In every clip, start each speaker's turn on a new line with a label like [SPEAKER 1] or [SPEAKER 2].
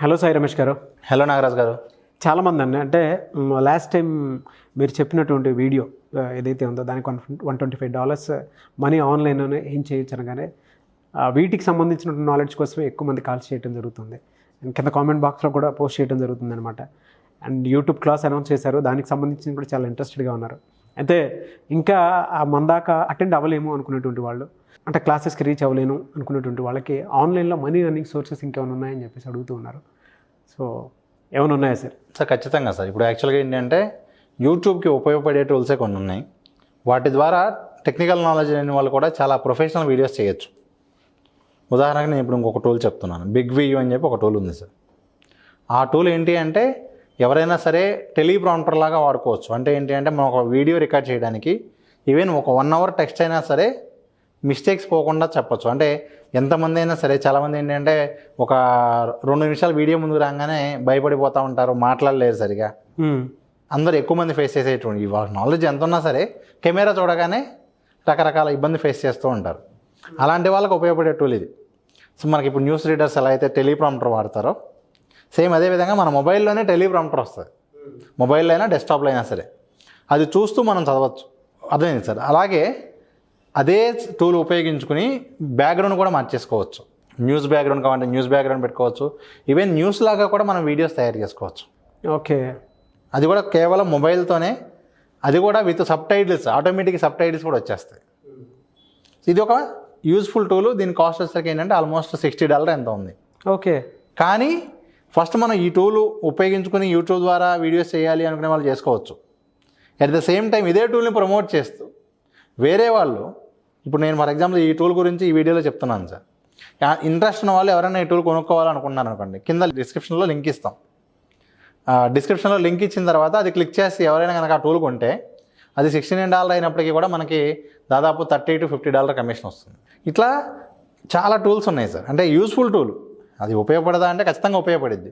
[SPEAKER 1] Hello Sai Ramesh గారు.
[SPEAKER 2] Hello Nagaraj గారు.
[SPEAKER 1] చాలామంది అంటే లాస్ట్ టైం మీరు చెప్పినటువంటి వీడియో ఏదైతే ఉందో దానికి $125 మనీ ఆన్లైన్లోనే ఏం చేయొచ్చు అనగానే వీటికి సంబంధించిన నాలెడ్జ్ కోసమే ఎక్కువ మంది కాల్స్ చేయడం జరుగుతుంది. అండ్ కింద కామెంట్ బాక్స్లో కూడా పోస్ట్ చేయడం జరుగుతుంది అనమాట. అండ్ యూట్యూబ్ క్లాస్ అనౌన్స్ చేశారు, దానికి సంబంధించి కూడా చాలా ఇంట్రెస్టెడ్గా ఉన్నారు. అయితే ఇంకా మన దాకా అటెండ్ అవ్వలేము అనుకునేటువంటి వాళ్ళు, అంటే క్లాసెస్కి రీచ్ అవ్వలేను అనుకునేటువంటి వాళ్ళకి ఆన్లైన్లో మనీ ఎర్నింగ్ సోర్సెస్ ఇంకేమైనా ఉన్నాయని చెప్పేసి అడుగుతూ ఉన్నారు. సో ఏమైనా ఉన్నాయా సార్?
[SPEAKER 2] సార్ ఖచ్చితంగా సార్. ఇప్పుడు యాక్చువల్గా ఏంటంటే యూట్యూబ్కి ఉపయోగపడే టూల్సే కొన్ని ఉన్నాయి. వాటి ద్వారా టెక్నికల్ నాలెడ్జ్ లేని వాళ్ళు కూడా చాలా ప్రొఫెషనల్ వీడియోస్ చేయొచ్చు. ఉదాహరణకు నేను ఇప్పుడు ఇంకొక టూల్ చెప్తున్నాను, BIGVU అని చెప్పి ఒక టూల్ ఉంది సార్. ఆ టూల్ ఏంటి అంటే ఎవరైనా సరే టెలిప్రాంప్టర్ లాగా వాడుకోవచ్చు. అంటే ఏంటి అంటే మనం ఒక వీడియో రికార్డ్ చేయడానికి ఈవెన్ ఒక 1 అవర్ టెక్స్ట్ అయినా సరే మిస్టేక్స్ పోకుండా చెప్పచ్చు. అంటే ఎంతమంది అయినా సరే, చాలామంది ఏంటంటే ఒక 2 నిమిషాలు వీడియో ముందుకు రాగానే భయపడిపోతూ ఉంటారు, మాట్లాడలేరు సరిగా. అందరూ ఎక్కువ మంది ఫేస్ చేసేటువంటి వాళ్ళ నాలెడ్జ్ ఎంత ఉన్నా సరే కెమెరా చూడగానే రకరకాల ఇబ్బంది ఫేస్ చేస్తూ ఉంటారు. అలాంటి వాళ్ళకి ఉపయోగపడే టూల్ ఇది. సో మనకి ఇప్పుడు న్యూస్ రీడర్స్ ఎలా అయితే టెలిప్రాంప్టర్ వాడతారో సేమ్ అదేవిధంగా మన మొబైల్లోనే టెలిప్రాంప్టర్ వస్తుంది. మొబైల్లో అయినా డెస్క్టాప్లో అయినా సరే అది చూస్తూ మనం చదవచ్చు. అర్థమైంది సార్. అలాగే అదే టూల్ ఉపయోగించుకుని బ్యాక్గ్రౌండ్ కూడా మార్చేసుకోవచ్చు. న్యూస్ బ్యాక్గ్రౌండ్ కావాలంటే న్యూస్ బ్యాక్గ్రౌండ్ పెట్టుకోవచ్చు. ఈవెన్ న్యూస్ లాగా కూడా మనం వీడియోస్ తయారు చేసుకోవచ్చు.
[SPEAKER 1] ఓకే.
[SPEAKER 2] అది కూడా కేవలం మొబైల్తోనే, అది కూడా విత్ సబ్టైటిల్స్, ఆటోమేటిక్ సబ్టైటిల్స్ కూడా వచ్చేస్తాయి. ఇది ఒక యూజ్ఫుల్ టూల్. దీని కాస్ట్ వచ్చేసరికి ఏంటంటే ఆల్మోస్ట్ $60 ఎంత ఉంది.
[SPEAKER 1] ఓకే.
[SPEAKER 2] కానీ ఫస్ట్ మనం ఈ టూల్ ఉపయోగించుకుని యూట్యూబ్ ద్వారా వీడియోస్ చేయాలి అనుకునే వాళ్ళు చేసుకోవచ్చు. అట్ ద సేమ్ టైం ఇదే టూల్ని ప్రమోట్ చేస్తూ వేరే వాళ్ళు, ఇప్పుడు నేను ఫర్ ఎగ్జాంపుల్ ఈ టూల్ గురించి ఈ వీడియోలో చెప్తున్నాను సార్. ఇంట్రెస్ట్ ఉన్న వాళ్ళు ఎవరైనా ఈ టూల్ కొనుక్కోవాలనుకున్నారు అనుకోండి, కింద డిస్క్రిప్షన్లో లింక్ ఇస్తాం. డిస్క్రిప్షన్లో లింక్ ఇచ్చిన తర్వాత అది క్లిక్ చేసి ఎవరైనా కనుక ఆ టూల్ కొంటే అది $69 అయినప్పటికీ కూడా మనకి దాదాపు $30 to $50 కమిషన్ వస్తుంది. ఇట్లా చాలా టూల్స్ ఉన్నాయి సార్. అంటే యూస్ఫుల్ టూల్. అది ఉపయోగపడదా అంటే ఖచ్చితంగా ఉపయోగపడిద్ది.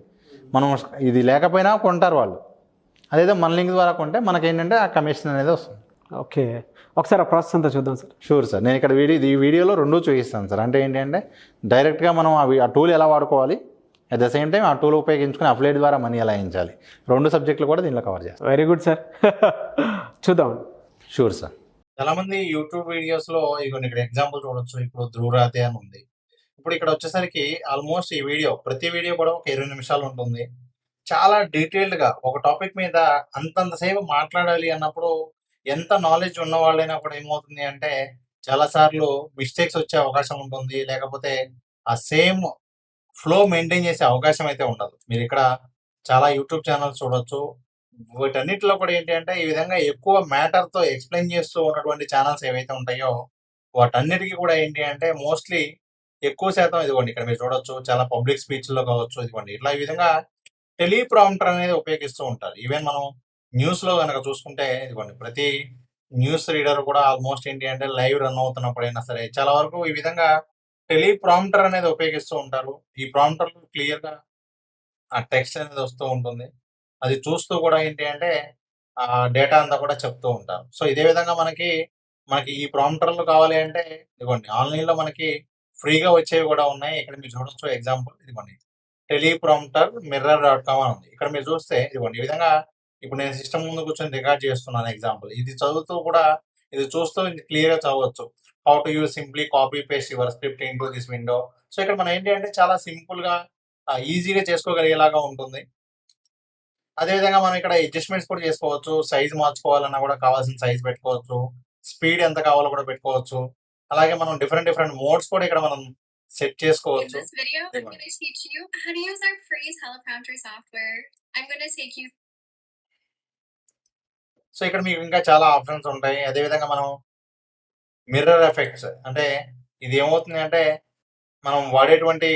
[SPEAKER 2] మనం ఇది లేకపోయినా కొంటారు వాళ్ళు. అదేదో మన లింక్ ద్వారా కొంటే మనకేంటంటే ఆ కమిషన్ అనేది వస్తుంది.
[SPEAKER 1] ఓకే. ఒకసారి ఆ ప్రాసెస్ అంతా చూద్దాం సార్.
[SPEAKER 2] Sure sir. నేను ఇక్కడ ఈ వీడియోలో 2 చూపిస్తాను సార్. అంటే ఏంటంటే డైరెక్ట్గా మనం ఆ టూల్ ఎలా వాడుకోవాలి, అట్ ద సేమ్ టైం ఆ టూల్ ఉపయోగించుకుని అఫ్లేట్ ద్వారా మనీ ఎలా వేయించాలి, 2 సబ్జెక్టులు కూడా దీనిలో కవర్ చేస్తాం.
[SPEAKER 1] Very good sir. చూద్దాం.
[SPEAKER 2] Sure sir.
[SPEAKER 3] చాలామంది యూట్యూబ్ వీడియోస్లో ఇక్కడ ఎగ్జాంపుల్ చూడొచ్చు. ఇప్పుడు ధ్రువరాతే అని ఉంది. ఇప్పుడు ఇక్కడ వచ్చేసరికి ఆల్మోస్ట్ ఈ వీడియో, ప్రతి వీడియో కూడా ఒక 20 నిమిషాలు ఉంటుంది. చాలా డీటెయిల్డ్గా ఒక టాపిక్ మీద అంతంతసేపు మాట్లాడాలి అన్నప్పుడు ఎంత నాలెడ్జ్ ఉన్న వాళ్ళైనప్పుడు ఏమవుతుంది అంటే చాలాసార్లు మిస్టేక్స్ వచ్చే అవకాశం ఉంటుంది. లేకపోతే ఆ సేమ్ ఫ్లో మెయింటైన్ చేసే అవకాశం అయితే ఉండదు. మీరు ఇక్కడ చాలా యూట్యూబ్ ఛానల్స్ చూడొచ్చు. వీటన్నిటిలో కూడా ఏంటి అంటే ఈ విధంగా ఎక్కువ మ్యాటర్తో ఎక్స్ప్లెయిన్ చేస్తూ ఉన్నటువంటి ఛానల్స్ ఏవైతే ఉంటాయో వాటన్నిటికీ కూడా ఏంటి అంటే మోస్ట్లీ ఎక్కువ శాతం ఇదిగోండి ఇక్కడ మీరు చూడొచ్చు, చాలా పబ్లిక్ స్పీచ్లో కావచ్చు, ఇదిగోండి ఇట్లా ఈ విధంగా టెలిప్రాంప్టర్ అనేది ఉపయోగిస్తూ ఉంటారు. ఈవెన్ మనం న్యూస్లో కనుక చూసుకుంటే ఇదిగోండి ప్రతి న్యూస్ రీడర్ కూడా ఆల్మోస్ట్ ఏంటి అంటే లైవ్ రన్ అవుతున్నప్పుడైనా సరే చాలా వరకు ఈ విధంగా టెలిప్రాంప్టర్ అనేది ఉపయోగిస్తూ ఉంటారు. ఈ ప్రాంప్టర్లో క్లియర్గా ఆ టెక్స్ట్ అనేది వస్తూ ఉంటుంది. అది చూస్తూ కూడా ఏంటి అంటే ఆ డేటా అంతా కూడా చెప్తూ ఉంటారు. సో ఇదే విధంగా మనకి ఈ ప్రాంప్టర్లు కావాలి అంటే ఇదిగోండి ఆన్లైన్లో మనకి ఫ్రీగా వచ్చేవి కూడా ఉన్నాయి. ఇక్కడ మీరు చూడొచ్చు ఎగ్జాంపుల్, ఇదిగోండి టెలిప్రాంప్టర్ mirror.com అని ఉంది. ఇక్కడ మీరు చూస్తే ఇదిగోండి ఈ విధంగా ఇప్పుడు నేను సిస్టమ్ ముందు కూర్చొని రికార్డ్ చేస్తున్నాను ఎగ్జాంపుల్. ఇది చదువుతూ కూడా ఇది చూస్తూ క్లియర్గా చదవచ్చు. How to use simply copy paste your script into this window. So ఇక్కడ మనం ఏంటి అంటే చాలా సింపుల్గా ఈజీగా చేసుకోగలిగేలాగా ఉంటుంది. అదేవిధంగా మనం ఇక్కడ అడ్జస్ట్మెంట్స్ కూడా చేసుకోవచ్చు. సైజ్ మార్చుకోవాలన్నా కూడా కావాల్సిన సైజ్ పెట్టుకోవచ్చు. స్పీడ్ ఎంత కావాలో కూడా పెట్టుకోవచ్చు. అలాగే మనం డిఫరెంట్ మోడ్స్ కూడా ఇక్కడ మనం సెట్
[SPEAKER 4] In
[SPEAKER 3] చేసుకోవచ్చు.
[SPEAKER 4] this video, I'm going to teach you how to use our free Teleprompter software. I'm going to take you
[SPEAKER 3] so ఇక్కడ మీకు ఇంకా చాలా ఆప్షన్స్ ఉంటాయి. అదేవిధంగా మనం మిర్రర్ ఎఫెక్ట్స్ అంటే ఇది ఏమవుతుంది అంటే మనం వాడేటువంటి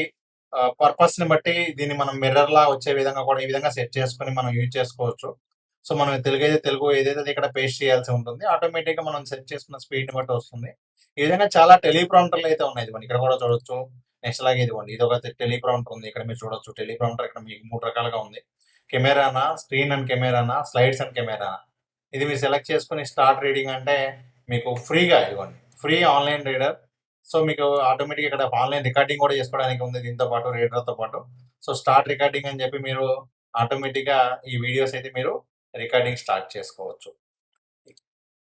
[SPEAKER 3] పర్పస్ని బట్టి దీన్ని మనం మిర్రర్లా వచ్చే విధంగా కూడా ఈ విధంగా సెట్ చేసుకుని మనం యూజ్ చేసుకోవచ్చు. సో మనం తెలుగు ఏదైతే ఇక్కడ పేస్ట్ చేయాల్సి ఉంటుంది ఆటోమేటిక్గా మనం సెట్ చేసుకున్న స్పీడ్ని బట్టి వస్తుంది. ఈ విధంగా చాలా టెలిప్రాంప్టర్లు అయితే ఉన్నాయి. ఇదిగోండి ఇక్కడ కూడా చూడొచ్చు. నెక్స్ట్ అలాగే ఇదిగోండి ఇది ఒక టెలిప్రాంప్టర్ ఉంది. ఇక్కడ మీరు చూడొచ్చు టెలిప్రాంప్టర్ ఇక్కడ మీకు 3 రకాలుగా ఉంది. కెమెరానా, స్క్రీన్ అండ్ కెమెరానా, స్లైడ్స్ అండ్ కెమెరానా. ఇది మీరు సెలెక్ట్ చేసుకుని స్టార్ట్ రీడింగ్ అంటే మీకు ఫ్రీగా ఇదిగోండి ఫ్రీ ఆన్లైన్ రీడర్ సో మీకు ఆటోమేటిక్గా ఇక్కడ ఆన్లైన్ రికార్డింగ్ కూడా చేసుకోవడానికి ఉంది దీంతో పాటు, రీడర్తో పాటు. సో స్టార్ట్ రికార్డింగ్ అని చెప్పి మీరు ఆటోమేటిక్గా ఈ వీడియోస్ అయితే మీరు రికార్డింగ్ స్టార్ట్ చేసుకోవచ్చు.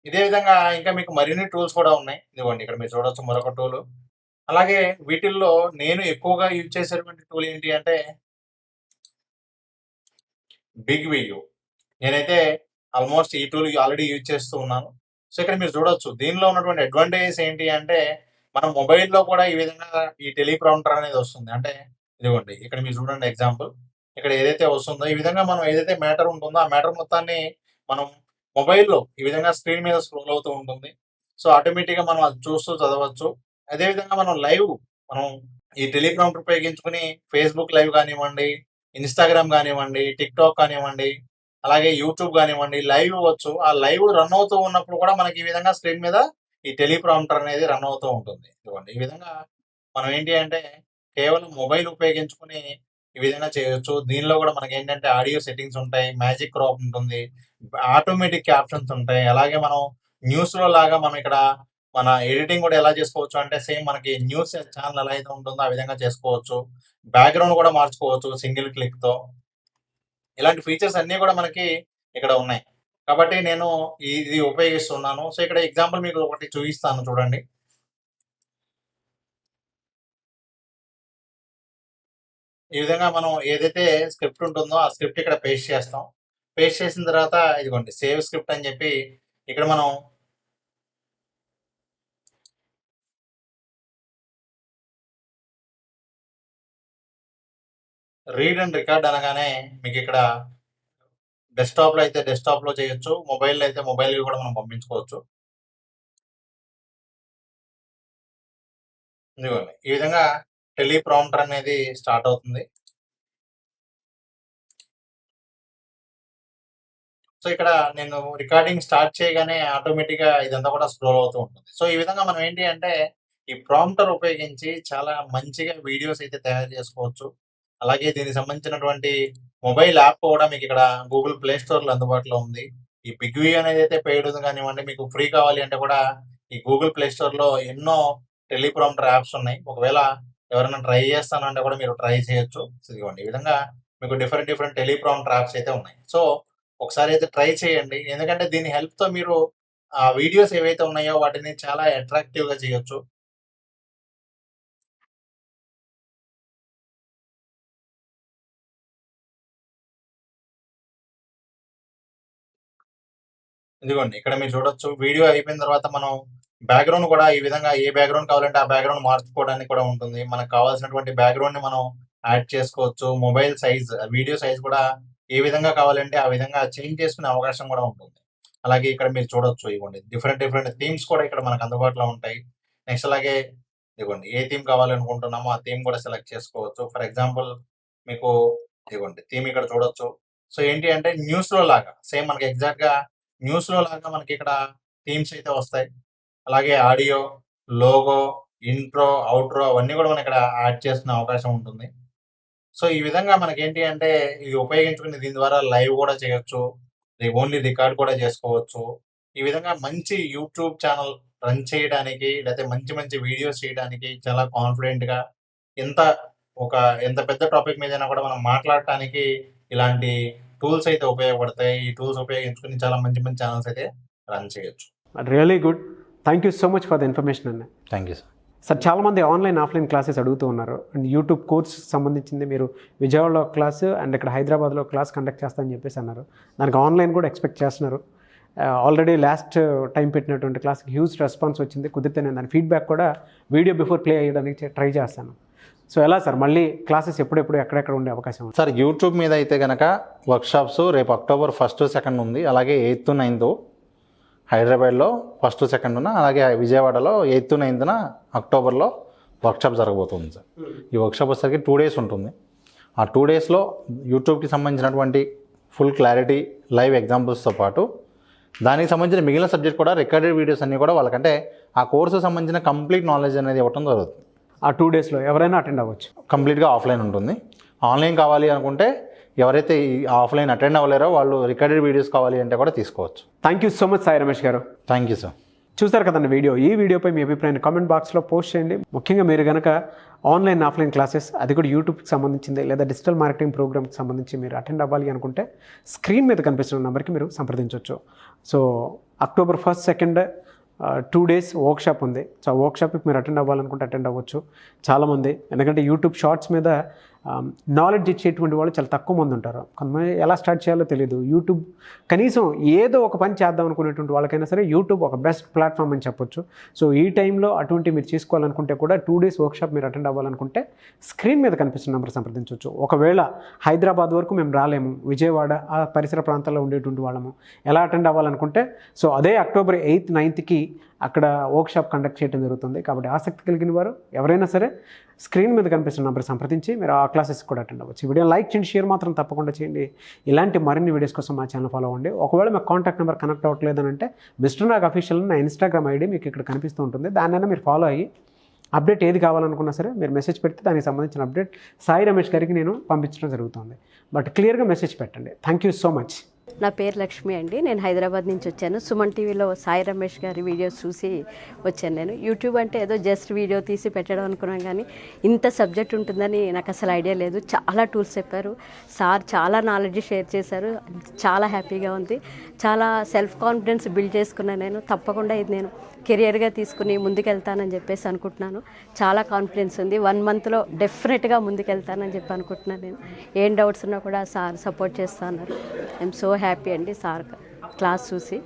[SPEAKER 3] ఇదే విధంగా ఇంకా మీకు మరిన్ని టూల్స్ కూడా ఉన్నాయి. ఇదిగోండి ఇక్కడ మీరు చూడవచ్చు మరొక టూల్. అలాగే వీటిల్లో నేను ఎక్కువగా యూజ్ చేసేటువంటి టూల్ ఏంటి అంటే BIGVU. నేనైతే ఆల్మోస్ట్ ఈ టూల్ ఆల్రెడీ యూజ్ చేస్తూ ఉన్నాను. సో ఇక్కడ మీరు చూడొచ్చు దీనిలో ఉన్నటువంటి అడ్వాంటేజెస్ ఏంటి అంటే మన మొబైల్లో కూడా ఈ విధంగా ఈ టెలిప్రాంప్టర్ అనేది వస్తుంది. అంటే ఇదిగోండి ఇక్కడ మీరు చూడండి ఎగ్జాంపుల్, ఇక్కడ ఏదైతే వస్తుందో ఈ విధంగా మనం ఏదైతే మ్యాటర్ ఉంటుందో ఆ మ్యాటర్ మొత్తాన్ని మనం మొబైల్లో ఈ విధంగా స్క్రీన్ మీద స్క్రోల్ అవుతూ ఉంటుంది. సో ఆటోమేటిక్గా మనం అది చూస్తూ చదవచ్చు. అదేవిధంగా మనం ఈ టెలిప్రాంప్టర్ ఉపయోగించుకుని ఫేస్బుక్ లైవ్ కానివ్వండి, ఇన్స్టాగ్రామ్ కానివ్వండి, టిక్టాక్ కానివ్వండి, అలాగే యూట్యూబ్ కానివ్వండి లైవ్ ఇవ్వచ్చు. ఆ లైవ్ రన్ అవుతూ ఉన్నప్పుడు కూడా మనకి ఈ విధంగా స్క్రీన్ మీద ఈ టెలిప్రాంప్టర్ అనేది రన్ అవుతూ ఉంటుంది. ఇదిగోండి ఈ విధంగా మనం ఏంటి అంటే కేవలం మొబైల్ ఉపయోగించుకుని ఈ విధంగా చేయొచ్చు. దీనిలో కూడా మనకి ఏంటంటే ఆడియో సెట్టింగ్స్ ఉంటాయి, మ్యాజిక్ క్రాప్ ఉంటుంది, ఆటోమేటిక్ క్యాప్షన్స్ ఉంటాయి. అలాగే మనం న్యూస్లో లాగా మనం ఇక్కడ మన ఎడిటింగ్ కూడా ఎలా చేసుకోవచ్చు అంటే సేమ్ మనకి న్యూస్ ఛానల్ ఎలా అయితే ఉంటుందో ఆ విధంగా చేసుకోవచ్చు. బ్యాక్గ్రౌండ్ కూడా మార్చుకోవచ్చు సింగిల్ క్లిక్తో. ఇలాంటి ఫీచర్స్ అన్నీ కూడా మనకి ఇక్కడ ఉన్నాయి. కాబట్టి నేను ఇది ఉపయోగిస్తున్నాను. సో ఇక్కడ ఎగ్జాంపుల్ మీకు ఒకటి చూపిస్తాను చూడండి. ఈ విధంగా మనం ఏదైతే స్క్రిప్ట్ ఉంటుందో ఆ స్క్రిప్ట్ ఇక్కడ పేస్ట్ చేస్తాం. పేస్ట్ చేసిన తర్వాత ఇదిగోండి సేవ్ స్క్రిప్ట్ అని చెప్పి ఇక్కడ మనం రీడ్ అండ్ రికార్డ్ అనగానే మీకు ఇక్కడ డెస్క్టాప్లో అయితే డెస్క్టాప్లో చేయొచ్చు, మొబైల్లో అయితే మొబైల్కి కూడా మనం పంపించుకోవచ్చు. ఇదిగోండి ఈ విధంగా టెలిప్రాంప్టర్ అనేది స్టార్ట్ అవుతుంది. సో ఇక్కడ నేను రికార్డింగ్ స్టార్ట్ చేయగానే ఆటోమేటిక్గా ఇదంతా కూడా స్క్రోల్ అవుతూ ఉంటుంది. సో ఈ విధంగా మనం ఏంటి అంటే ఈ ప్రాంప్టర్ ఉపయోగించి చాలా మంచిగా వీడియోస్ అయితే తయారు చేసుకోవచ్చు. అలాగే దీనికి సంబంధించినటువంటి మొబైల్ యాప్ కూడా మీకు ఇక్కడ గూగుల్ ప్లే స్టోర్లో అందుబాటులో ఉంది. ఈ BIGVU అనేది అయితే పెయిడ్ ఉంది కానివ్వండి, మీకు ఫ్రీ కావాలి అంటే కూడా ఈ గూగుల్ ప్లే స్టోర్లో ఎన్నో టెలిప్రాంప్టర్ యాప్స్ ఉన్నాయి. ఒకవేళ ఎవరైనా ట్రై చేస్తానంటే కూడా మీరు ట్రై చేయొచ్చు. ఇదిగోండి ఈ విధంగా మీకు డిఫరెంట్ టెలిప్రాంప్టర్ యాప్స్ అయితే ఉన్నాయి. సో ఒకసారి అయితే ట్రై చేయండి. ఎందుకంటే దీని హెల్ప్‌తో మీరు ఆ వీడియోస్ ఏవైతే ఉన్నాయో వాటిని చాలా అట్రాక్టివ్‌గా చేయొచ్చు. ఇదిగోండి ఇక్కడ మీరు చూడొచ్చు వీడియో అయిపోయిన తర్వాత మనం బ్యాక్‌గ్రౌండ్ కూడా ఈ విధంగా ఏ బ్యాక్‌గ్రౌండ్ కావాలంటే ఆ బ్యాక్‌గ్రౌండ్ మార్చుకోవడానికి కూడా ఉంటుంది. మనకు కావాల్సినటువంటి బ్యాక్‌గ్రౌండ్‌ని మనం యాడ్ చేసుకోవచ్చు. మొబైల్ సైజ్, వీడియో సైజ్ కూడా ఏ విధంగా కావాలంటే ఆ విధంగా చేంజ్ చేసుకునే అవకాశం కూడా ఉంటుంది. అలాగే ఇక్కడ మీరు చూడొచ్చు ఇదిగోండి డిఫరెంట్ థీమ్స్ కూడా ఇక్కడ మనకు అందుబాటులో ఉంటాయి. నెక్స్ట్ అలాగే ఇదిగోండి ఏ థీమ్ కావాలనుకుంటున్నామో ఆ థీమ్ కూడా సెలెక్ట్ చేసుకోవచ్చు. ఫర్ ఎగ్జాంపుల్ మీకు ఇదిగోండి థీమ్ ఇక్కడ చూడొచ్చు. సో ఏంటి అంటే న్యూస్‌లో లాగా సేమ్ మనకి ఎగ్జాక్ట్‌గా న్యూస్‌లో లాగా మనకి ఇక్కడ థీమ్స్ అయితే వస్తాయి. అలాగే ఆడియో, లోగో, ఇంట్రో, ఔట్రో అవన్నీ కూడా మనం ఇక్కడ యాడ్ చేసుకునే అవకాశం ఉంటుంది. సో ఈ విధంగా మనకేంటి అంటే ఇది ఉపయోగించుకుని దీని ద్వారా లైవ్ కూడా చేయొచ్చు. ఓన్లీ రికార్డ్ కూడా చేసుకోవచ్చు. ఈ విధంగా మంచి యూట్యూబ్ ఛానల్ రన్ చేయడానికి లేకపోతే మంచి వీడియోస్ చేయడానికి చాలా కాన్ఫిడెంట్‌గా ఎంత ఒక ఎంత పెద్ద టాపిక్ మీదైనా కూడా మనం మాట్లాడటానికి ఇలాంటి టూల్స్ అయితే ఉపయోగపడతాయి. ఈ టూల్స్ ఉపయోగించుకొని చాలా మంచి ఛానల్స్ అయితే రన్ చేయొచ్చు.
[SPEAKER 1] Really good. Thank you so much for the information అన్న.
[SPEAKER 2] Thank you sir.
[SPEAKER 1] సార్ చాలామంది ఆన్లైన్ ఆఫ్లైన్ క్లాసెస్ అడుగుతూ ఉన్నారు. అండ్ యూట్యూబ్ కోర్స్ సంబంధించింది మీరు విజయవాడలో క్లాసు అండ్ ఇక్కడ హైదరాబాద్లో క్లాస్ కండక్ట్ చేస్తానని చెప్పేసి అన్నారు. దానికి ఆన్లైన్ కూడా ఎక్స్పెక్ట్ చేస్తున్నారు. ఆల్రెడీ లాస్ట్ టైం పెట్టినటువంటి క్లాస్కి హ్యూజ్ రెస్పాన్స్ వచ్చింది. కుదిరితే నేను దాని ఫీడ్బ్యాక్ కూడా వీడియో బిఫోర్ ప్లే అయ్యడానికి ట్రై చేస్తాను. సో ఎలా సార్ మళ్ళీ క్లాసెస్ ఎప్పుడెప్పుడు ఎక్కడెక్కడ ఉండే అవకాశం ఉంది?
[SPEAKER 2] సార్ యూట్యూబ్ మీద అయితే కనుక వర్క్షాప్స్ రేపు అక్టోబర్ 1, 2 ఉంది. అలాగే 8th, 9th హైదరాబాద్లో 1, 2 అలాగే విజయవాడలో 8th, 9th అక్టోబర్లో వర్క్షాప్ జరగబోతుంది సార్. ఈ వర్క్షాప్ వచ్చేసరికి 2 days ఉంటుంది. ఆ 2 daysలో యూట్యూబ్కి సంబంధించినటువంటి ఫుల్ క్లారిటీ లైవ్ ఎగ్జాంపుల్స్తో పాటు దానికి సంబంధించిన మిగిలిన సబ్జెక్ట్ కూడా రికార్డెడ్ వీడియోస్ అన్నీ కూడా వాళ్ళకంటే ఆ కోర్సు సంబంధించిన కంప్లీట్ నాలెడ్జ్ అనేది ఇవ్వడం జరుగుతుంది.
[SPEAKER 1] ఆ 2 daysలో ఎవరైనా అటెండ్ అవ్వచ్చు.
[SPEAKER 2] కంప్లీట్గా ఆఫ్లైన్ ఉంటుంది. ఆన్లైన్ కావాలి అనుకుంటే ఎవరైతే ఈ ఆఫ్లైన్ అటెండ్ అవ్వలేరో వాళ్ళు రికార్డెడ్ వీడియోస్ కావాలి అంటే కూడా తీసుకోవచ్చు.
[SPEAKER 1] Thank you so much Sai Ramesh గారు.
[SPEAKER 2] Thank you sir.
[SPEAKER 1] చూసారు కదండి వీడియో. ఈ వీడియోపై మీ అభిప్రాయాన్ని కామెంట్ బాక్స్లో పోస్ట్ చేయండి. ముఖ్యంగా మీరు కనుక ఆన్లైన్ ఆఫ్లైన్ క్లాసెస్, అది కూడా యూట్యూబ్కి సంబంధించింది లేదా డిజిటల్ మార్కెటింగ్ ప్రోగ్రామ్కి సంబంధించి మీరు అటెండ్ అవ్వాలి అనుకుంటే స్క్రీన్ మీద కనిపిస్తున్న నెంబర్కి మీరు సంప్రదించవచ్చు. So October 1st, 2nd 2 days workshop ఉంది. సో ఆ వర్క్షాప్కి మీరు అటెండ్ అవ్వాలనుకుంటే అటెండ్ అవ్వచ్చు చాలామంది. ఎందుకంటే యూట్యూబ్ షార్ట్స్ మీద నాలెడ్జ్ ఇచ్చేటువంటి వాళ్ళు చాలా తక్కువ మంది ఉంటారు. కొంతమంది ఎలా స్టార్ట్ చేయాలో తెలియదు. యూట్యూబ్ కనీసం ఏదో ఒక పని చేద్దాం అనుకునేటువంటి వాళ్ళకైనా సరే యూట్యూబ్ ఒక బెస్ట్ ప్లాట్ఫామ్ అని చెప్పొచ్చు. సో ఈ టైంలో అటువంటి మీరు చేసుకోవాలనుకుంటే కూడా 2 days వర్క్షాప్ మీరు అటెండ్ అవ్వాలనుకుంటే స్క్రీన్ మీద కనిపిస్తున్న నెంబర్ సంప్రదించవచ్చు. ఒకవేళ హైదరాబాద్ వరకు మేము రాలేము, విజయవాడ ఆ పరిసర ప్రాంతాల్లో ఉండేటువంటి వాళ్ళము, ఎలా అటెండ్ అవ్వాలనుకుంటే సో అదే October 8th, 9th అక్కడ వర్క్షాప్ కండక్ట్ చేయడం జరుగుతుంది. కాబట్టి ఆసక్తి కలిగిన వారు ఎవరైనా సరే స్క్రీన్ మీద కనిపిస్తున్న నెంబర్ సంప్రదించి మీరు ఆ క్లాసెస్ కూడా అటెండ్ అవ్వచ్చు. ఈ వీడియో లైక్ చేయండి, షేర్ మాత్రం తప్పకుండా చేయండి. ఇలాంటి మరిన్ని వీడియోస్ కోసం మా ఛానల్ ఫాలో అవ్వండి. ఒకవేళ మా కాంటాక్ట్ నెంబర్ కనెక్ట్ అవ్వట్లేదని అంటే మిస్టర్ నాగ్ అఫీషియల్ నా ఇన్స్టాగ్రామ్ ఐడి మీకు ఇక్కడ కనిపిస్తూ ఉంటుంది. దాన్నైనా మీరు ఫాలో అయ్యి అప్డేట్ ఏది కావాలనుకున్నా సరే మీరు మెసేజ్ పెడితే దానికి సంబంధించిన అప్డేట్ సాయి రమేష్ గారికి నేను పంపించడం జరుగుతుంది. బట్ క్లియర్గా మెసేజ్ పెట్టండి. Thank you so much.
[SPEAKER 5] నా పేరు లక్ష్మి అండి. నేను హైదరాబాద్ నుంచి వచ్చాను. సుమన్ టీవీలో సాయి రమేష్ గారి వీడియోస్ చూసి వచ్చాను. నేను యూట్యూబ్ అంటే ఏదో జస్ట్ వీడియో తీసి పెట్టడం అనుకున్నాను, కానీ ఇంత సబ్జెక్ట్ ఉంటుందని నాకు అసలు ఐడియా లేదు. చాలా టూల్స్ చెప్పారు సార్, చాలా నాలెడ్జ్ షేర్ చేశారు. చాలా హ్యాపీగా ఉంది. చాలా సెల్ఫ్ కాన్ఫిడెన్స్ బిల్డ్ చేసుకున్నాను. నేను తప్పకుండా ఇది నేను కెరియర్గా తీసుకుని ముందుకెళ్తానని చెప్పేసి అనుకుంటున్నాను. చాలా కాన్ఫిడెన్స్ ఉంది. 1 monthలో డెఫినెట్గా ముందుకెళ్తానని చెప్పి అనుకుంటున్నాను. నేను ఏం డౌట్స్ ఉన్నా కూడా సార్ సపోర్ట్ చేస్తున్నారు. ఐఎమ్ సో హ్యాపీ అండి సార్ క్లాస్ చూసి.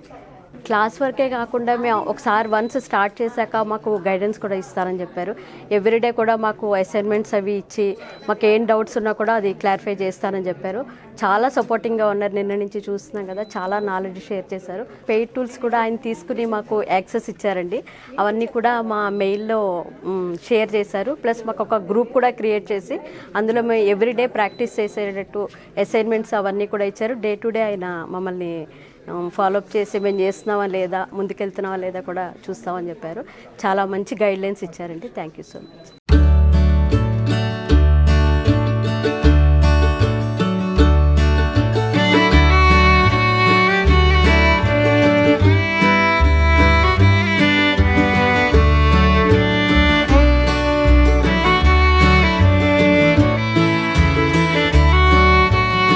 [SPEAKER 5] క్లాస్ వర్కే కాకుండా మేము ఒకసారి వన్స్ స్టార్ట్ చేశాక మాకు గైడెన్స్ కూడా ఇస్తారని చెప్పారు. ఎవ్రీడే కూడా మాకు అసైన్మెంట్స్ అవి ఇచ్చి మాకు ఏం డౌట్స్ ఉన్నా కూడా అది క్లారిఫై చేస్తారని చెప్పారు. చాలా సపోర్టింగ్గా ఉన్నారు. నిన్న నుంచి చూస్తున్నాం కదా, చాలా నాలెడ్జ్ షేర్ చేశారు. పెయిడ్ టూల్స్ కూడా ఆయన తీసుకుని మాకు యాక్సెస్ ఇచ్చారండి. అవన్నీ కూడా మా మెయిల్లో షేర్ చేశారు. ప్లస్ మాకు ఒక గ్రూప్ కూడా క్రియేట్ చేసి అందులో మేము ఎవ్రీడే ప్రాక్టీస్ చేసేటట్టు అసైన్మెంట్స్ అవన్నీ కూడా ఇచ్చారు. డే టు డే ఆయన మమ్మల్ని ఫాలోఅప్ చేసి మేము చేస్తున్నావా లేదా, ముందుకెళ్తున్నావా లేదా కూడా చూస్తామని చెప్పారు. చాలా మంచి గైడ్లైన్స్ ఇచ్చారండి. Thank you so much.